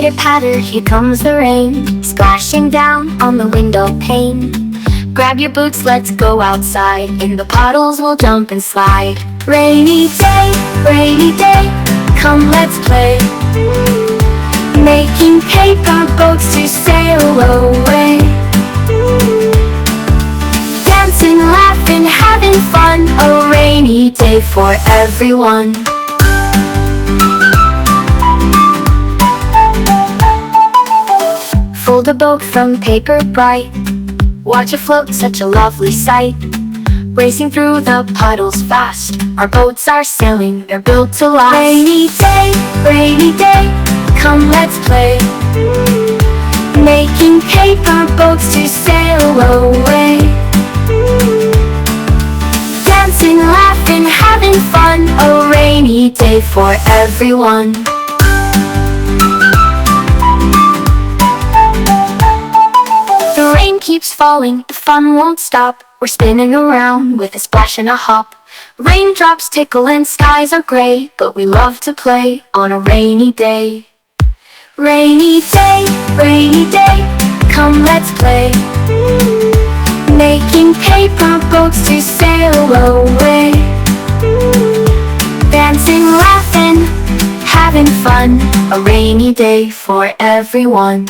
Pitter-patter, here comes the rain, splashing down on the window pane. Grab your boots, let's go outside. In the puddles we'll jump and slide. Rainy day, come let's play. Making paper boats to sail away. Dancing, laughing, having fun, a rainy day for everyone. Fold a boat from paper bright, watch it float, such a lovely sight. Racing through the puddles fast, our boats are sailing, they're built to last. Rainy day, come let's play. Making paper boats to sail away. Dancing, laughing, having fun, a rainy day for everyone. The rain keeps falling, the fun won't stop. We're spinning around with a splash and a hop. Raindrops tickle and skies are gray, but we love to play on a rainy day. Rainy day, come let's play. Making paper boats to sail away. Dancing, laughing, having fun, a rainy day for everyone.